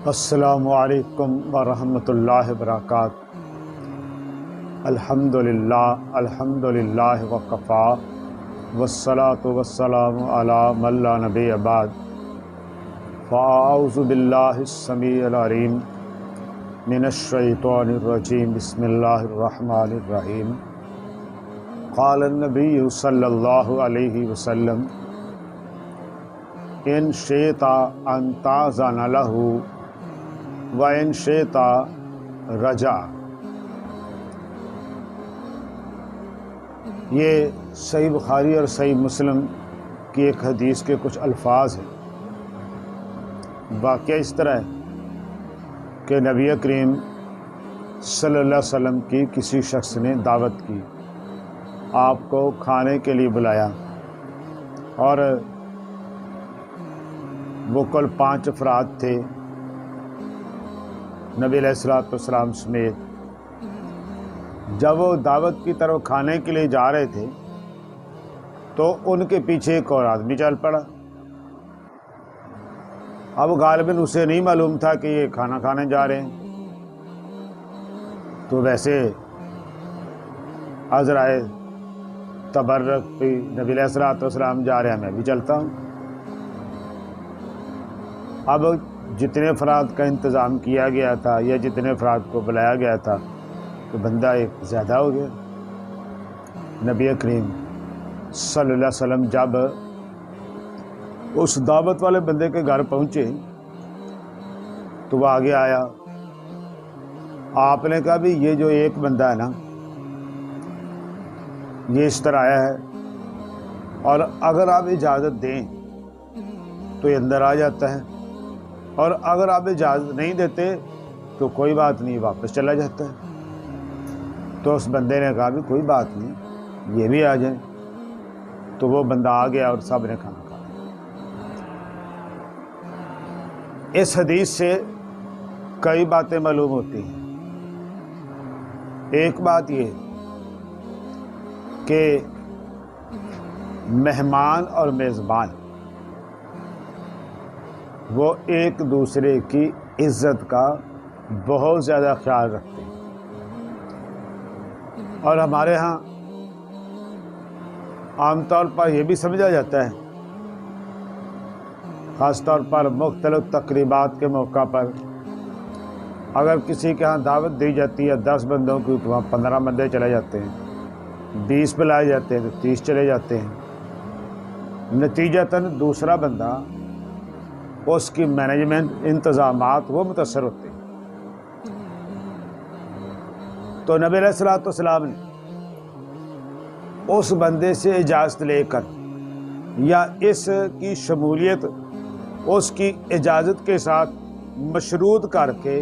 السلام علیکم ورحمۃ اللہ وبرکاتہ۔ الحمدللہ وکفا والصلاة والسلام علی من لا نبی بعد۔ فاعوذ باللہ السمیع العلیم من الشیطان الرجیم، بسم اللہ الرحمن الرحیم۔ قال النبی صلی اللہ علیہ وسلم ان شئت ان تأذن لہ وَإِن شِئْتَ رَجَعَ۔ یہ صحیح بخاری اور صحیح مسلم کی ایک حدیث کے کچھ الفاظ ہیں۔ واقعہ اس طرح ہے کہ نبی کریم صلی اللہ علیہ وسلم کی کسی شخص نے دعوت کی، آپ کو کھانے کے لیے بلایا، اور وہ کل 5 افراد تھے، نبی علیہ السلام سمیت۔ جب وہ دعوت کی طرف کھانے کے لیے جا رہے تھے تو ان کے پیچھے ایک اور آدمی چل پڑا۔ اب غالباً اسے نہیں معلوم تھا کہ یہ کھانا کھانے جا رہے ہیں، تو ویسے عذرائے تبرک بھی نبی علیہ السلام جا رہے ہیں، میں بھی چلتا ہوں۔ اب جتنے افراد کا انتظام کیا گیا تھا یا جتنے افراد کو بلایا گیا تھا تو بندہ ایک زیادہ ہو گیا۔ نبی کریم صلی اللہ علیہ وسلم جب اس دعوت والے بندے کے گھر پہنچے تو وہ آگے آیا، آپ نے کہا بھی یہ جو ایک بندہ ہے نا، یہ اس طرح آیا ہے، اور اگر آپ اجازت دیں تو یہ اندر آ جاتا ہے، اور اگر آپ اجازت نہیں دیتے تو کوئی بات نہیں، واپس چلا جاتا ہے۔ تو اس بندے نے کہا بھی کوئی بات نہیں، یہ بھی آ جائیں۔ تو وہ بندہ آ گیا اور سب نے کھانا کھایا۔ اس حدیث سے کئی باتیں معلوم ہوتی ہیں۔ ایک بات یہ کہ مہمان اور میزبان وہ ایک دوسرے کی عزت کا بہت زیادہ خیال رکھتے ہیں، اور ہمارے ہاں عام طور پر یہ بھی سمجھا جاتا ہے، خاص طور پر مختلف تقریبات کے موقع پر، اگر کسی کے ہاں دعوت دی جاتی ہے 10 بندوں کی تو وہاں 15 بندے چلے جاتے ہیں، 20 بلائے جاتے ہیں تو 30 چلے جاتے ہیں۔ نتیجتاً دوسرا بندہ، اس کی مینجمنٹ، انتظامات وہ متاثر ہوتے ہیں۔ تو نبی علیہ السلام نے اس بندے سے اجازت لے کر یا اس کی شمولیت اس کی اجازت کے ساتھ مشروط کر کے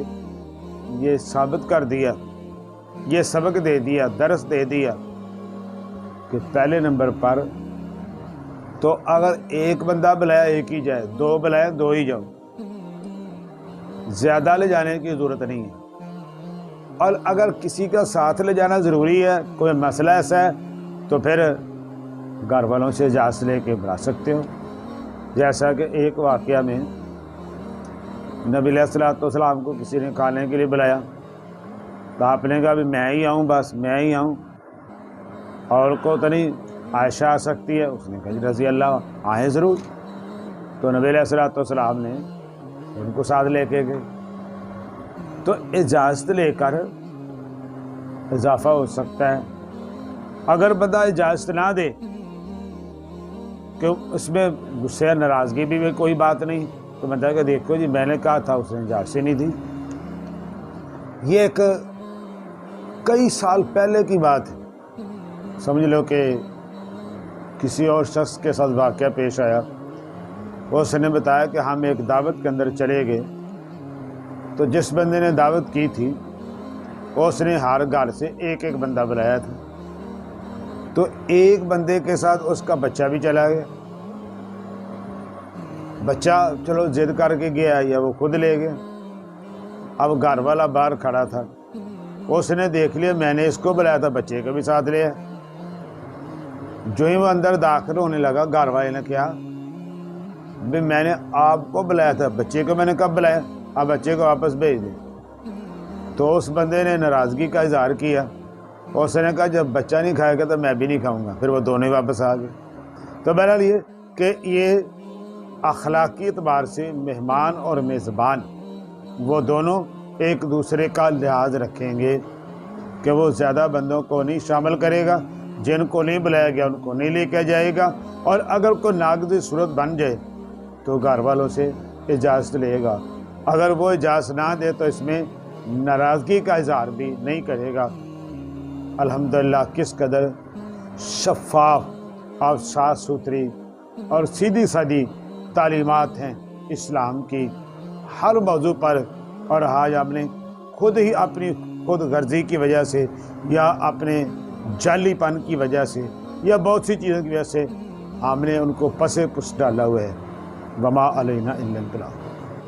یہ ثابت کر دیا، یہ سبق دے دیا، درس دے دیا کہ پہلے نمبر پر تو اگر ایک بندہ بلایا ایک ہی جائے، 2 بلائے 2 ہی جاؤ، زیادہ لے جانے کی ضرورت نہیں ہے۔ اور اگر کسی کا ساتھ لے جانا ضروری ہے، کوئی مسئلہ ایسا ہے، تو پھر گھر والوں سے اجازت لے کے بلا سکتے ہو۔ جیسا کہ ایک واقعہ میں نبی علیہ السلام کو کسی نے کھانے کے لیے بلایا، تو آپ نے کہا بھی میں ہی آؤں، بس میں ہی آؤں، اور کو تو نہیں عائشہ آ سکتی ہے؟ اس نے کہا جی رضی اللہ، آئیں ضرور۔ تو نبی علیہ السلام نے ان کو ساتھ لے کے گئے۔ تو اجازت لے کر اضافہ ہو سکتا ہے۔ اگر بندہ اجازت نہ دے کہ اس میں غصے یا ناراضگی بھی کوئی بات نہیں، تو بندہ کہ دیکھو جی میں نے کہا تھا، اس نے اجازت نہیں دی۔ یہ ایک کئی سال پہلے کی بات ہے، سمجھ لو کہ کسی اور شخص کے ساتھ واقعہ پیش آیا۔ اس نے بتایا کہ ہم ایک دعوت کے اندر چلے گئے، تو جس بندے نے دعوت کی تھی اس نے ہر گھر سے ایک ایک بندہ بلایا تھا، تو ایک بندے کے ساتھ اس کا بچہ بھی چلا گیا۔ بچہ چلو ضد کر کے گیا یا وہ خود لے گیا۔ اب گھر والا باہر کھڑا تھا، اس نے دیکھ لیا میں نے اس کو بلایا تھا، بچے کو بھی ساتھ لیا۔ جو ہی وہ اندر داخل ہونے لگا گھر والے نے کیا بھی میں نے آپ کو بلایا تھا, بچے کو میں نے کب بلایا, آپ بچے کو واپس بھیج دیں. تو اس بندے نے ناراضگی کا اظہار کیا اور اس نے کہا جب بچہ نہیں کھائے گا تو میں بھی نہیں کھاؤں گا. پھر وہ دونوں ہی واپس آ گئے. تو بہرحال یہ کہ یہ اخلاقی اعتبار سے مہمان اور میزبان وہ دونوں ایک دوسرے کا لحاظ رکھیں گے کہ وہ زیادہ بندوں کو نہیں شامل کرے گا, جن کو نہیں بلایا گیا ان کو نہیں لے کے جائے گا, اور اگر کوئی ناگزیر صورت بن جائے تو گھر والوں سے اجازت لے گا. اگر وہ اجازت نہ دے تو اس میں ناراضگی کا اظہار بھی نہیں کرے گا. الحمدللہ کس قدر شفاف اور صاف ستھری اور سیدھی سادی تعلیمات ہیں اسلام کی ہر موضوع پر. اور آج ہم نے خود ہی اپنی خود غرضی کی وجہ سے یا اپنے جعلی پن کی وجہ سے یا بہت سی چیزوں کی وجہ سے ہم نے ان کو پس پس ڈالا ہوا ہے. وما علینا الا البلاغ.